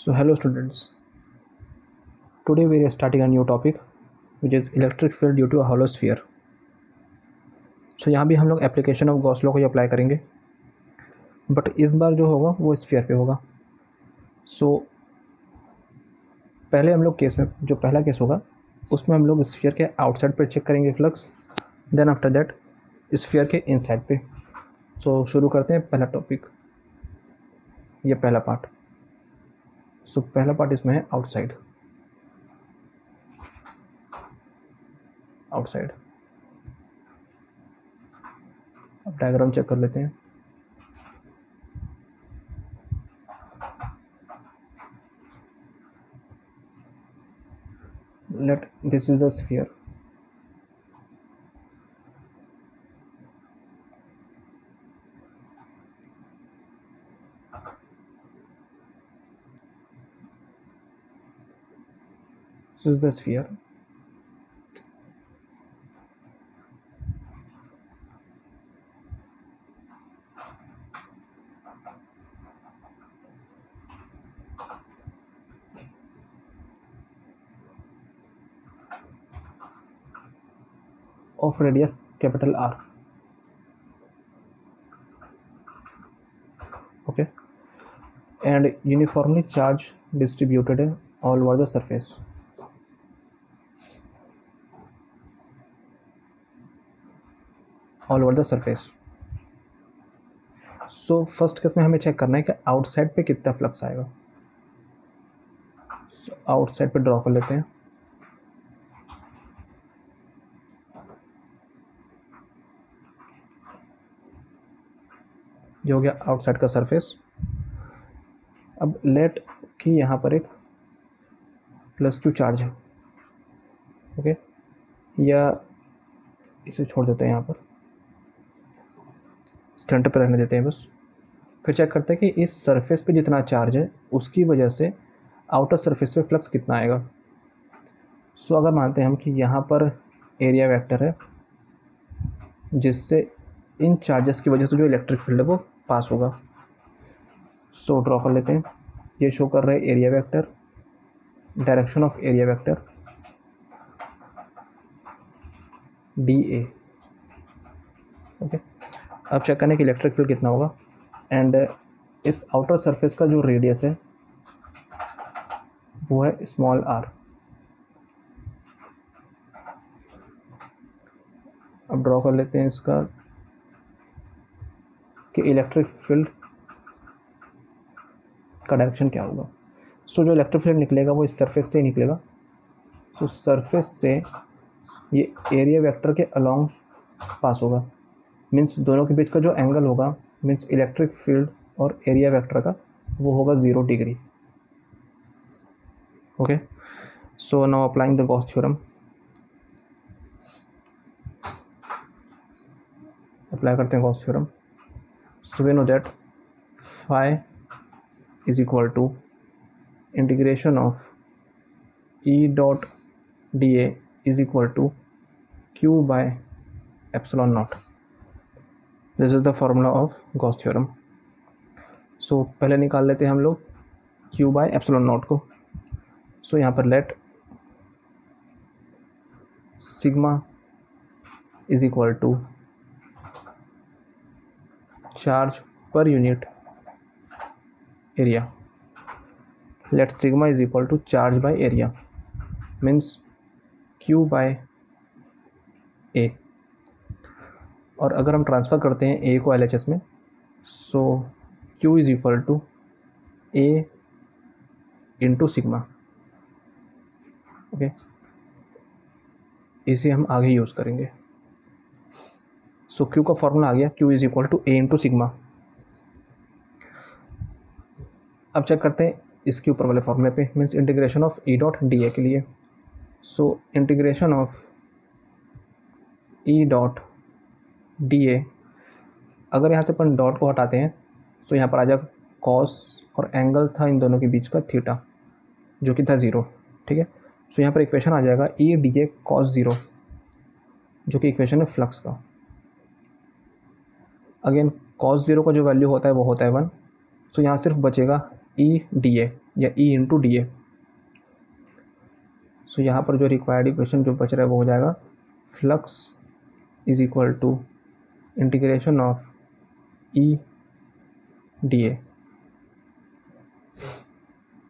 So hello students, today we are starting a new topic which is electric field due to a hollow sphere. So यहाँ भी हम लोग application of Gauss law को ही apply करेंगे, but इस बार जो होगा वो स्फीयर पे होगा. सो पहले हम लोग केस में जो पहला केस होगा उसमें हम लोग स्फीयर के आउटसाइड पे चेक करेंगे flux, then after that sphere के इनसाइड पे. सो शुरू करते हैं पहला टॉपिक, ये पहला पार्ट. सो पहला पार्ट इसमें है आउटसाइड. अब डायग्राम चेक कर लेते हैं. This is the sphere. This is the sphere. Of radius capital R. Okay, and uniformly charge distributed all over the surface. So first case में हमें चेक करना है कि आउटसाइड पे कितना फ्लक्स आएगा. So आउटसाइड पे ड्रॉ कर लेते हैं. ये हो गया आउटसाइड का सरफेस. अब लेट कि यहाँ पर एक प्लस क्यू चार्ज है. ओके, या इसे छोड़ देते हैं, यहाँ पर सेंटर पर रहने देते हैं बस. फिर चेक करते हैं कि इस सरफेस पे जितना चार्ज है उसकी वजह से आउटर सरफेस पे फ्लक्स कितना आएगा. सो अगर मानते हैं हम कि यहाँ पर एरिया वेक्टर है जिससे इन चार्जेस की वजह से जो इलेक्ट्रिक फील्ड है वो पास होगा. सो ड्रॉ कर लेते हैं. ये शो कर रहे हैं area vector, direction of area vector D A. Okay, अब चेक करने कि इलेक्ट्रिक फील्ड कितना होगा. एंड इस आउटर सरफेस का जो रेडियस है वो है स्मॉल आर. अब ड्रॉ कर लेते हैं इसका कि इलेक्ट्रिक फील्ड का डायरेक्शन क्या होगा. सो जो इलेक्ट्रिक फील्ड निकलेगा वो इस सरफेस से ही निकलेगा. सो सरफेस से ये एरिया वेक्टर के अलोंग पास होगा. मीन्स दोनों के बीच का जो एंगल होगा, मीन्स इलेक्ट्रिक फील्ड और एरिया वेक्टर का, वो होगा 0 degree. Okay, so now applying the Gauss theorem. Apply करते हैं Gauss theorem. So we know that phi is equal to integration of E dot dA is equal to Q by epsilon naught. This is the formula of Gauss theorem. So पहले निकाल लेते हैं हम लोग Q by epsilon naught को. So यहाँ पर let sigma is equal to charge per unit area. Let sigma is equal to charge by area, means Q by A. और अगर हम ट्रांसफ़र करते हैं A को LHS में, so Q is equal to A into sigma. Okay, इसे हम आगे यूज़ करेंगे. सो Q का फॉर्मूला आ गया, Q is equal to A into sigma. अब चेक करते हैं इसके ऊपर वाले फॉर्मूले पे, means integration of E dot D A के लिए. So integration of E dot D A, अगर यहाँ से अपन डॉट को हटाते हैं तो यहाँ पर आ जाएगा कॉस, और एंगल था इन दोनों के बीच का थीटा, जो कि था 0. ठीक है, सो यहाँ पर इक्वेशन आ जाएगा E डी ए कॉस 0, जो कि इक्वेशन है फ्लक्स का. अगेन कॉस 0 का जो वैल्यू होता है वो होता है 1. सो यहाँ सिर्फ बचेगा E डी ए, या ई इंटू डी ए। सो यहाँ पर जो रिक्वायर्ड इक्वेशन जो बच रहा है वो हो जाएगा flux is equal to integration of E D A.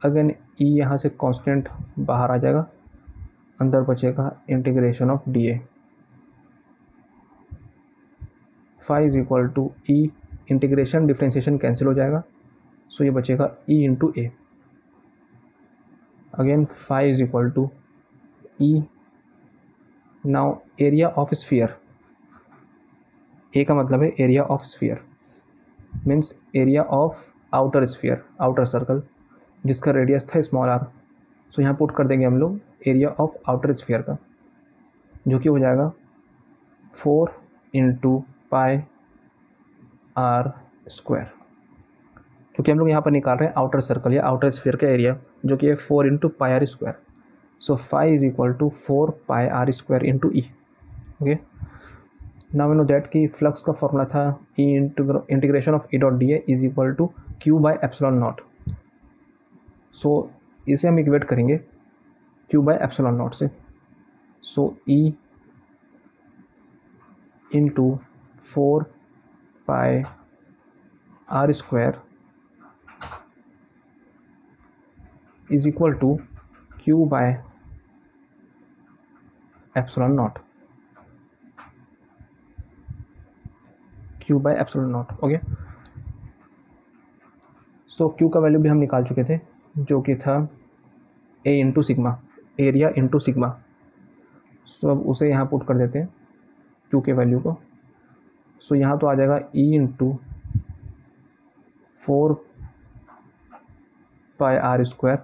Again E यहाँ से कांस्टेंट बाहर आ जाएगा, अंदर बचेगा integration of d A. Phi is equal to E, integration differentiation cancel हो जाएगा, सो ये बचेगा E into A. Again phi is equal to E. Now area of sphere, A का मतलब है area of sphere, means area of outer sphere, outer circle जिसका radius था small r. So यहाँ पुट कर देंगे हम लोग एरिया ऑफ आउटर स्फीयर का, जो कि हो जाएगा 4 इंटू पाई आर स्क्वायर, क्योंकि हम लोग यहाँ पर निकाल रहे हैं आउटर सर्कल या आउटर स्फीयर का एरिया, जो कि है 4 into pi are square. So phi is equal to 4 pi are square into E. Okay, now we know that कि फ्लक्स का फॉर्मूला था E integration of E dot D A is equal to Q by epsilon naught. So इसे हम equate करेंगे q by epsilon naught से। So E into 4 pi are square is equal to q by epsilon naught, q by epsilon naught. Okay, so q का value भी हम निकाल चुके थे, जो कि था A into sigma, area into sigma. So अब उसे यहाँ पुट कर देते हैं क्यू के वैल्यू को। सो यहाँ तो आ जाएगा E into 4 pi are square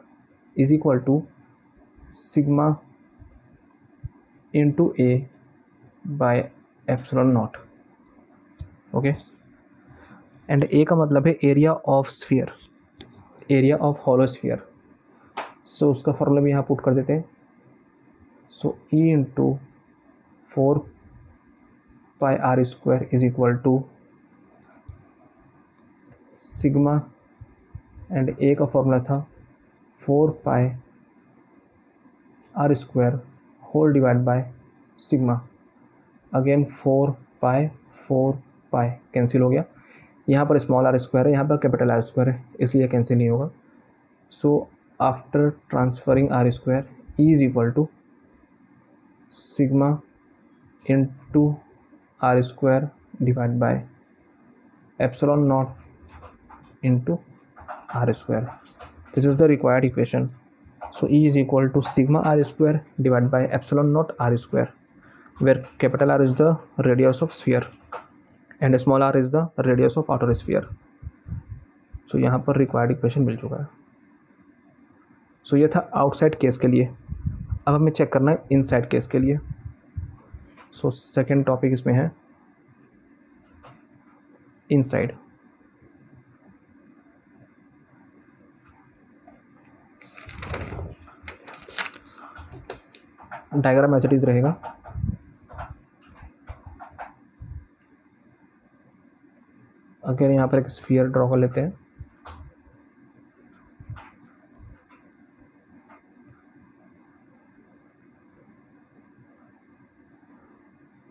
is equal to sigma into A by epsilon naught. Okay, and A का मतलब है area of sphere, area of hollow sphere. So उसका फॉर्मूला भी यहाँ पुट कर देते हैं। So E into 4 pi are square is equal to sigma, and A का फॉर्मूला था 4 pi are square whole divide by sigma. Again 4 pi cancel हो गया, यहाँ पर स्मॉल आर स्क्वायर है, यहाँ पर कैपिटल आर स्क्वायर है, इसलिए कैंसिल नहीं होगा। So after transferring R square E is equal to sigma into R square divide by epsilon naught into R square. This is the required equation. So E is equal to sigma r square divided by epsilon naught r square, where capital R is the radius of sphere and small r is the radius of outer sphere. So यहाँ पर required equation मिल चुका है। So ये था outside case के लिए। अब हमें चेक करना है inside केस के लिए। So second topic इसमें है inside। Diagram as it is रहेगा। अगर यहाँ पर एक स्फीयर ड्रॉ कर लेते हैं,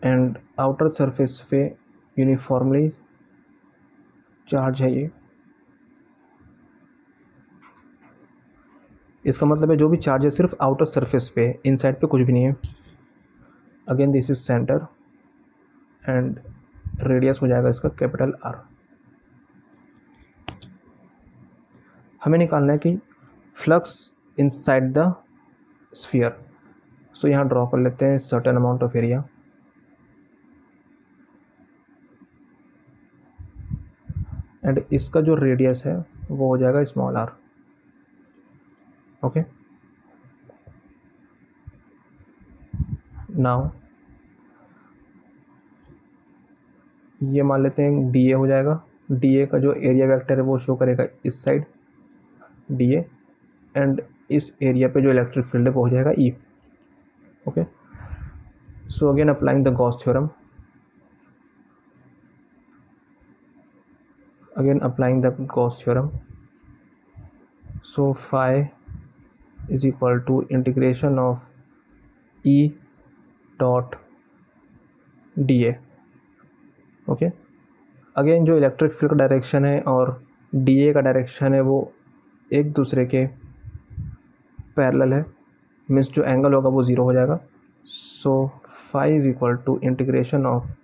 एंड आउटर सरफेस पे यूनिफॉर्मली चार्ज है ये। इसका मतलब है जो भी चार्ज है सिर्फ आउटर सरफेस पे, इनसाइड पे कुछ भी नहीं है। Again this is centre and radius हो जाएगा इसका कैपिटल आर। हमें निकालना है कि फ्लक्स इनसाइड द स्फीयर। सो यहाँ ड्रॉ कर लेते हैं certain amount of area, and इसका जो रेडियस है वो हो जाएगा स्मॉल आर। ओके, नाउ ये मान लेते हैं डी ए हो जाएगा। डी ए का जो एरिया वेक्टर है वो शो करेगा इस साइड डी ए, एंड इस एरिया पे जो इलेक्ट्रिक फील्ड है वो हो जाएगा E. Okay, so again applying the Gauss theorem, so phi is equal to integration of E dot D A. Okay, again जो इलेक्ट्रिक फील्ड का डायरेक्शन है और डी ए का डायरेक्शन है वो एक दूसरे के पैरेलल है, मीन्स जो एंगल होगा वो ज़ीरो हो जाएगा। So phi is equal to integration of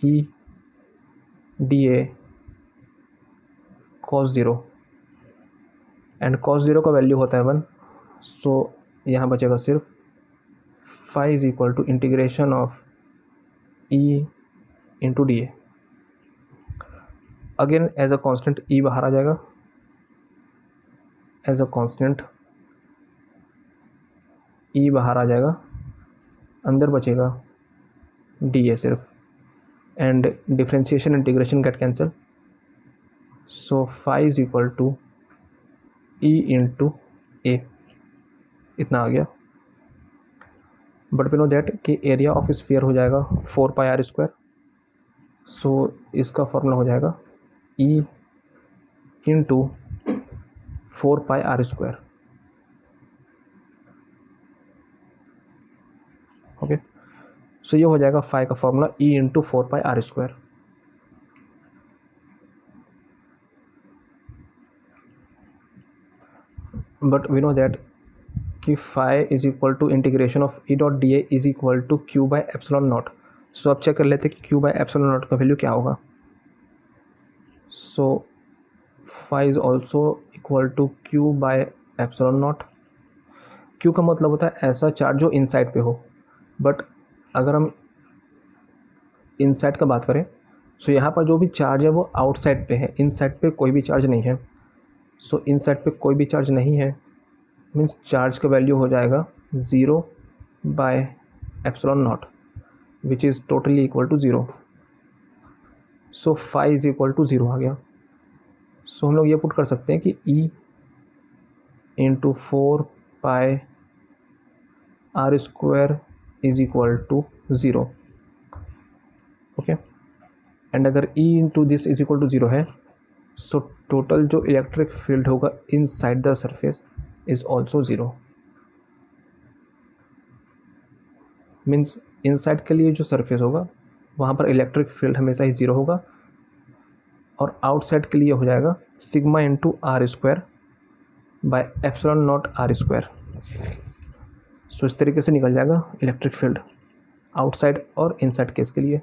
E D A cos zero, and cos zero का वैल्यू होता है 1। सो यहाँ बचेगा सिर्फ phi is equal to integration of E into D A. Again as a constant E बाहर आ जाएगा, as a constant E बाहर आ जाएगा, अंदर बचेगा डी ए सिर्फ, and differentiation integration get cancel. So phi is equal to E into A, इतना आ गया। बट वी नो दैट कि एरिया ऑफ स्फीयर हो जाएगा 4 पाई आर स्क्वायर। सो इसका फॉर्मूला हो जाएगा E into 4 pi are square. Okay, so ये हो जाएगा फाई का formula E into 4 pi are square. But we know that कि phi is equal to integration of E dot D A is equal to Q by epsilon naught. So अब check कर लेते हैं कि क्यू बाई एप्सिलॉन नॉट का value क्या होगा। So phi is also equal to Q by epsilon naught. Q का मतलब होता है ऐसा चार्ज जो इनसाइड पे हो, बट अगर हम इनसाइड का बात करें सो यहाँ पर जो भी चार्ज है वो आउटसाइड पे है, इनसाइड पे कोई भी चार्ज नहीं है। सो इनसाइड पे कोई भी चार्ज नहीं है मीन्स चार्ज का वैल्यू हो जाएगा 0 by epsilon naught which is totally equal to 0। So phi is equal to 0 आ गया। सो हम लोग ये पुट कर सकते हैं कि E into 4 pi are square is equal to 0। Okay, and अगर E into this is equal to 0 है सो टोटल जो इलेक्ट्रिक फील्ड होगा inside the surface is also 0। Means inside के लिए जो सरफेस होगा वहाँ पर इलेक्ट्रिक फील्ड हमेशा ही 0 होगा, और आउटसाइड के लिए हो जाएगा sigma into R square by epsilon naught R square. So इस तरीके से निकल जाएगा इलेक्ट्रिक फील्ड आउटसाइड और इनसाइड केस के लिए।